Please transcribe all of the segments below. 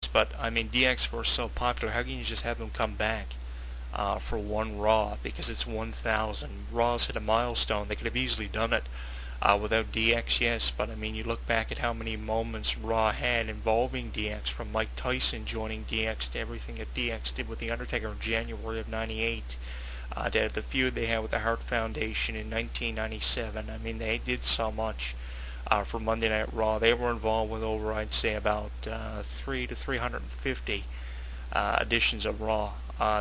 States, but I mean DX were so popular. How can you just have them come back for one Raw? Because it's 1,000. Raw's hit a milestone. They could have easily done it without DX, yes, but I mean, you look back at how many moments Raw had involving DX, from Mike Tyson joining DX to everything that DX did with The Undertaker in January of '98, to the feud they had with the Hart Foundation in 1997. I mean, they did so much for Monday Night Raw. They were involved with over, I'd say, about 3 to 350 editions of Raw.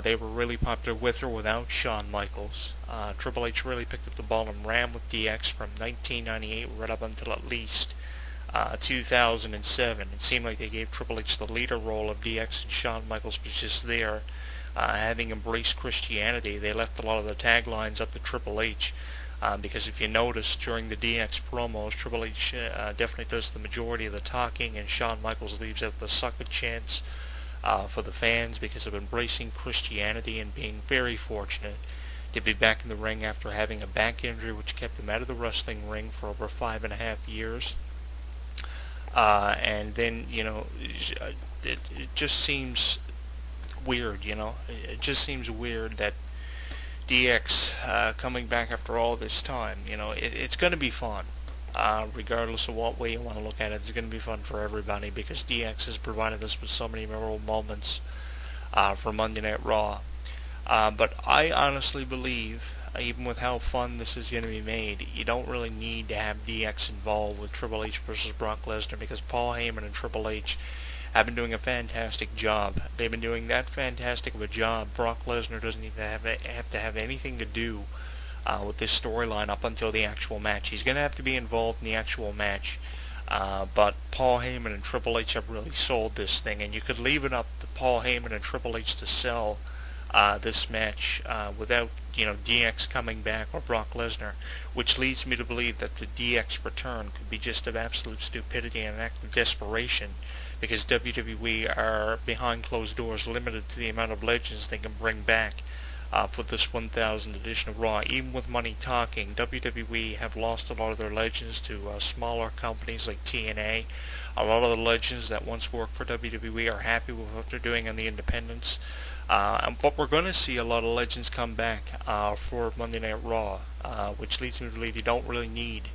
They were really popular with or without Shawn Michaels. Triple H really picked up the ball and ran with DX from 1998 right up until at least 2007. It seemed like they gave Triple H the leader role of DX, and Shawn Michaels was just there, having embraced Christianity. They left a lot of the taglines up to Triple H. Because if you notice during the DX promos, Triple H definitely does the majority of the talking, and Shawn Michaels leaves out the sucker chants for the fans because of embracing Christianity and being very fortunate to be back in the ring after having a back injury which kept him out of the wrestling ring for over 5.5 years. And then, it just seems weird, It just seems weird that DX coming back after all this time. It's going to be fun. Regardless of what way you want to look at it, it's going to be fun for everybody because DX has provided us with so many memorable moments for Monday Night Raw. But I honestly believe, even with how fun this is going to be made, you don't really need to have DX involved with Triple H versus Brock Lesnar, because Paul Heyman and Triple H have been doing a fantastic job. They've been doing that fantastic of a job. Brock Lesnar doesn't even have to have anything to do with this storyline up until the actual match. He's going to have to be involved in the actual match, but Paul Heyman and Triple H have really sold this thing, and you could leave it up to Paul Heyman and Triple H to sell this match without DX coming back or Brock Lesnar, which leads me to believe that the DX return could be just of absolute stupidity and an act of desperation, because WWE are behind closed doors limited to the amount of legends they can bring back for this 1000th edition of Raw. Even with money talking, WWE have lost a lot of their legends to smaller companies like TNA. A lot of the legends that once worked for WWE are happy with what they're doing on the independents. But we're going to see a lot of legends come back for Monday Night Raw, which leads me to believe you don't really need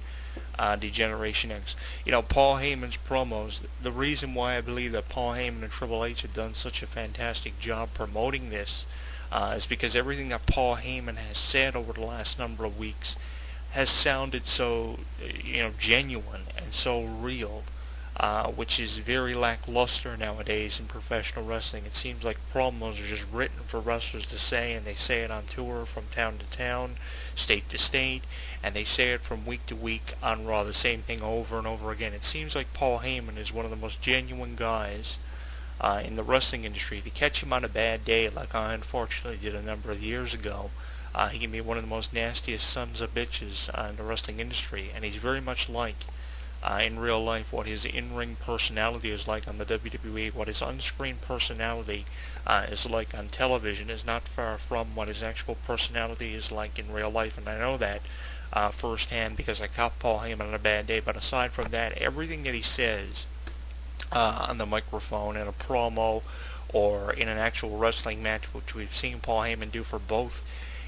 Degeneration X. Paul Heyman's promos, the reason why I believe that Paul Heyman and Triple H have done such a fantastic job promoting this is because everything that Paul Heyman has said over the last number of weeks has sounded so, genuine and so real, which is very lackluster nowadays in professional wrestling. It seems like promos are just written for wrestlers to say, and they say it on tour from town to town, state to state, and they say it from week to week on Raw, the same thing over and over again. It seems like Paul Heyman is one of the most genuine guys in the wrestling industry. To catch him on a bad day, like I unfortunately did a number of years ago, he can be one of the most nastiest sons of bitches in the wrestling industry, and he's very much like in real life what his in-ring personality is like on the WWE. What his on-screen personality is like on television is not far from what his actual personality is like in real life, and I know that firsthand because I caught Paul Heyman on a bad day. But aside from that, everything that he says on the microphone in a promo or in an actual wrestling match, which we've seen Paul Heyman do for both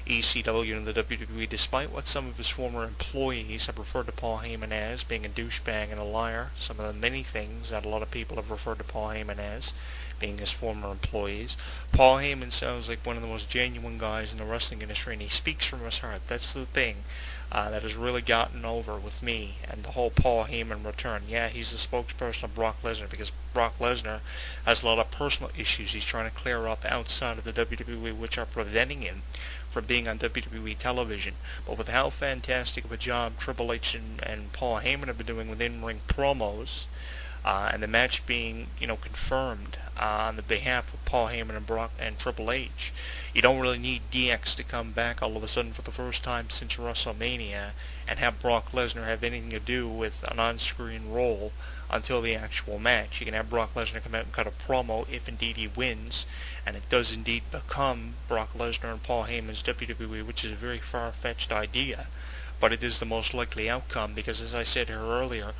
ECW and the WWE, despite what some of his former employees have referred to Paul Heyman as, being a douchebag and a liar, some of the many things that a lot of people have referred to Paul Heyman as, being his former employees, Paul Heyman sounds like one of the most genuine guys in the wrestling industry, and he speaks from his heart. That's the thing that has really gotten over with me and the whole Paul Heyman return. Yeah, he's the spokesperson of Brock Lesnar because Brock Lesnar has a lot of personal issues he's trying to clear up outside of the WWE, which are preventing him from being on WWE television. But with how fantastic of a job Triple H and Paul Heyman have been doing with in-ring promos, and the match being, confirmed on the behalf of Paul Heyman and Brock and Triple H, you don't really need DX to come back all of a sudden for the first time since WrestleMania and have Brock Lesnar have anything to do with an on-screen role until the actual match. You can have Brock Lesnar come out and cut a promo if indeed he wins, and it does indeed become Brock Lesnar and Paul Heyman's WWE, which is a very far-fetched idea, but it is the most likely outcome because, as I said here earlier,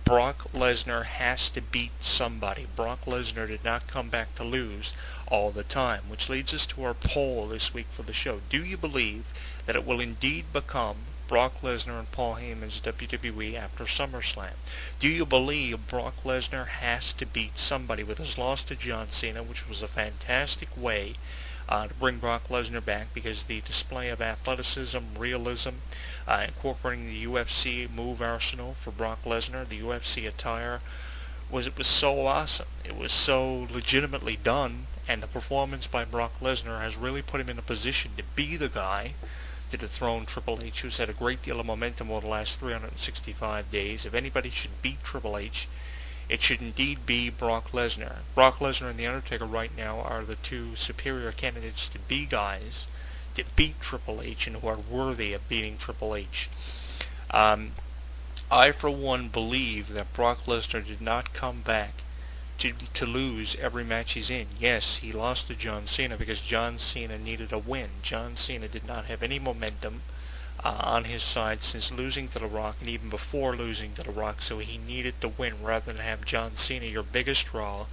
Brock Lesnar has to beat somebody. Brock Lesnar did not come back to lose all the time, which leads us to our poll this week for the show. Do you believe that it will indeed become Brock Lesnar and Paul Heyman's WWE after SummerSlam? Do you believe Brock Lesnar has to beat somebody with his loss to John Cena, which was a fantastic way to bring Brock Lesnar back, because the display of athleticism, realism, incorporating the UFC move arsenal for Brock Lesnar, the UFC attire, it was so awesome. It was so legitimately done, and the performance by Brock Lesnar has really put him in a position to be the guy to dethrone Triple H, who's had a great deal of momentum over the last 365 days. If anybody should beat Triple H, it should indeed be Brock Lesnar. Brock Lesnar and The Undertaker right now are the two superior candidates to be guys to beat Triple H and who are worthy of beating Triple H. I, for one, believe that Brock Lesnar did not come back to lose every match he's in. Yes, he lost to John Cena because John Cena needed a win. John Cena did not have any momentum on his side since losing to The Rock, and even before losing to The Rock, so he needed to win rather than have John Cena, your biggest draw,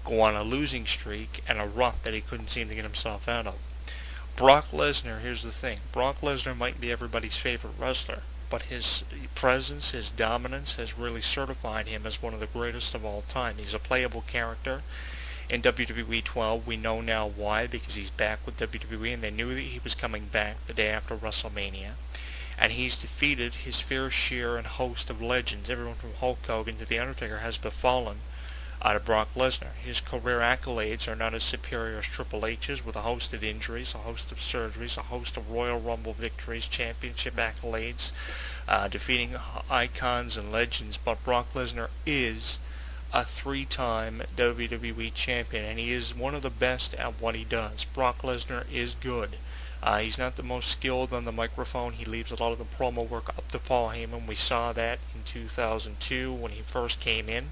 go on a losing streak and a rut that he couldn't seem to get himself out of. Brock Lesnar, here's the thing. Brock Lesnar might be everybody's favorite wrestler, but his presence, his dominance has really certified him as one of the greatest of all time. He's a playable character in WWE 12. We know now why, because he's back with WWE, and they knew that he was coming back the day after WrestleMania. And he's defeated his fair share and host of legends. Everyone from Hulk Hogan to The Undertaker has befallen out of Brock Lesnar. His career accolades are not as superior as Triple H's, with a host of injuries, a host of surgeries, a host of Royal Rumble victories, championship accolades, defeating icons and legends. But Brock Lesnar is a three-time WWE champion, and he is one of the best at what he does. Brock Lesnar is good. He's not the most skilled on the microphone. He leaves a lot of the promo work up to Paul Heyman. We saw that in 2002 when he first came in.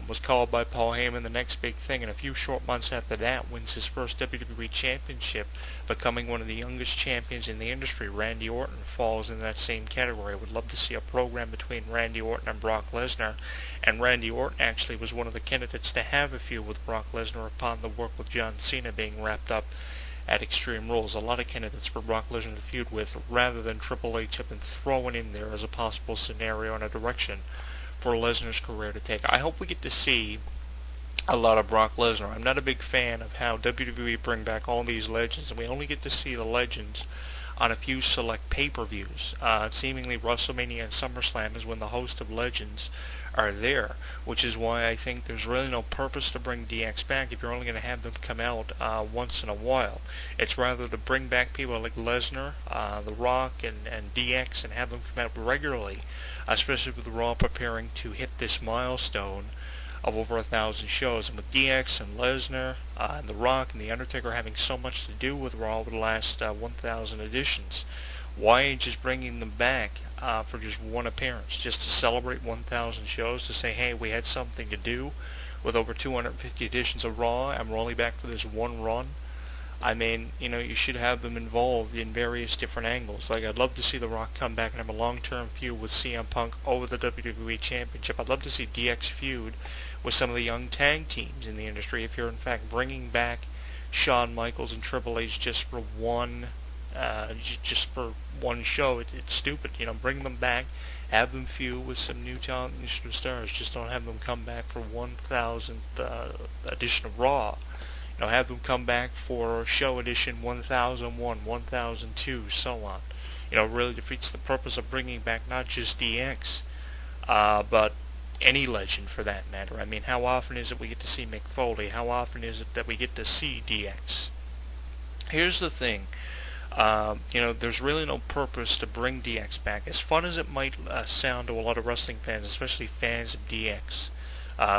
Was called by Paul Heyman the next big thing, and a few short months after that wins his first WWE championship, becoming one of the youngest champions in the industry. Randy Orton falls in that same category. I would love to see a program between Randy Orton and Brock Lesnar, and Randy Orton actually was one of the candidates to have a feud with Brock Lesnar upon the work with John Cena being wrapped up at Extreme Rules. A lot of candidates for Brock Lesnar to feud with, rather than Triple H, have been thrown in there as a possible scenario and a direction for Lesnar's career to take. I hope we get to see a lot of Brock Lesnar. I'm not a big fan of how WWE bring back all these legends, and we only get to see the legends on a few select pay-per-views. Seemingly WrestleMania and SummerSlam is when the host of legends are there, which is why I think there's really no purpose to bring DX back if you're only going to have them come out once in a while. It's rather to bring back people like Lesnar, The Rock, and DX, and have them come out regularly, especially with Raw preparing to hit this milestone of over 1,000 shows. And with DX and Lesnar and The Rock and The Undertaker having so much to do with Raw over the last 1,000 editions, why just bringing them back for just one appearance, just to celebrate 1,000 shows, to say, hey, we had something to do with over 250 editions of Raw, and we're only back for this one run? I mean, you should have them involved in various different angles. Like, I'd love to see The Rock come back and have a long-term feud with CM Punk over the WWE Championship. I'd love to see DX feud with some of the young tag teams in the industry. If you're, in fact, bringing back Shawn Michaels and Triple H just for one show, it's stupid. Bring them back, have them feud with some new talent and new stars. Just don't have them come back for 1,000th edition of Raw. Have them come back for show edition 1001, 1002, so on. Really defeats the purpose of bringing back not just DX, but any legend for that matter. I mean, how often is it we get to see Mick Foley? How often is it that we get to see DX? Here's the thing. There's really no purpose to bring DX back. As fun as it might sound to a lot of wrestling fans, especially fans of DX,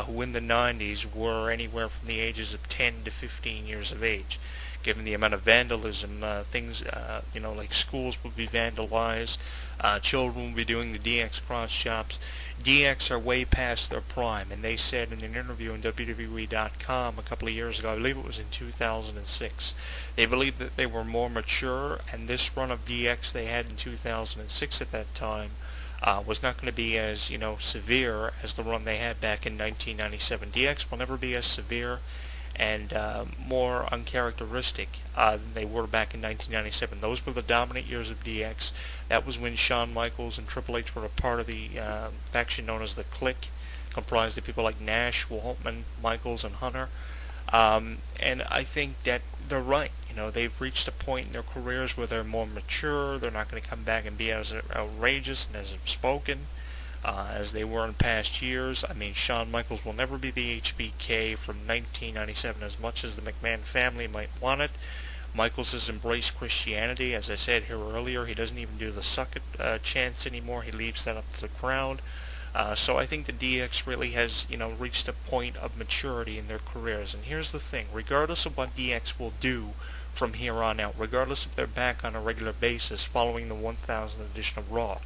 who in the 90s were anywhere from the ages of 10 to 15 years of age. Given the amount of vandalism, things, like schools would be vandalized, children would be doing the DX cross chops. DX are way past their prime, and they said in an interview on WWE.com a couple of years ago, I believe it was in 2006, they believed that they were more mature, and this run of DX they had in 2006 at that time was not going to be as, severe as the run they had back in 1997. DX will never be as severe and more uncharacteristic than they were back in 1997. Those were the dominant years of DX. That was when Shawn Michaels and Triple H were a part of the faction known as the Clique, comprised of people like Nash, Waltman, Michaels, and Hunter. And I think that they're right. They've reached a point in their careers where they're more mature. They're not going to come back and be as outrageous and as outspoken as they were in past years. I mean, Shawn Michaels will never be the HBK from 1997 as much as the McMahon family might want it. Michaels has embraced Christianity. As I said here earlier, he doesn't even do the suck it chants anymore. He leaves that up to the crowd. So I think the DX really has, reached a point of maturity in their careers. And here's the thing. Regardless of what DX will do from here on out, regardless if they're back on a regular basis following the 1000th edition of Raw,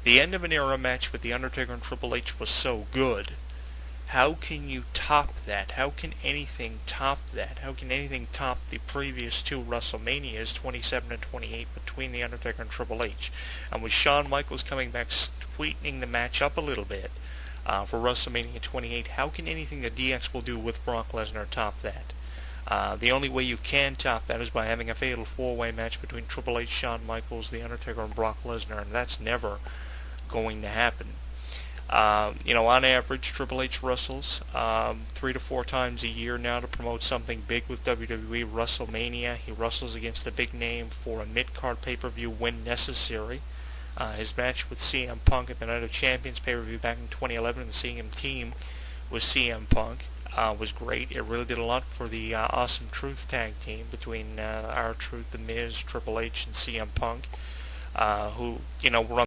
the end of an era match with The Undertaker and Triple H was so good. How can you top that? How can anything top that? How can anything top the previous two WrestleManias, 27 and 28, between The Undertaker and Triple H? And with Shawn Michaels coming back, sweetening the match up a little bit for WrestleMania 28, how can anything that DX will do with Brock Lesnar top that? The only way you can top that is by having a fatal four-way match between Triple H, Shawn Michaels, The Undertaker, and Brock Lesnar, and that's never going to happen. On average, Triple H wrestles 3 to 4 times a year now to promote something big with WWE. WrestleMania, he wrestles against a big name for a mid-card pay-per-view when necessary. His match with CM Punk at the Night of Champions pay-per-view back in 2011, and seeing him team with CM Punk was great. It really did a lot for the Awesome Truth tag team between R-Truth, The Miz, Triple H, and CM Punk, who, were on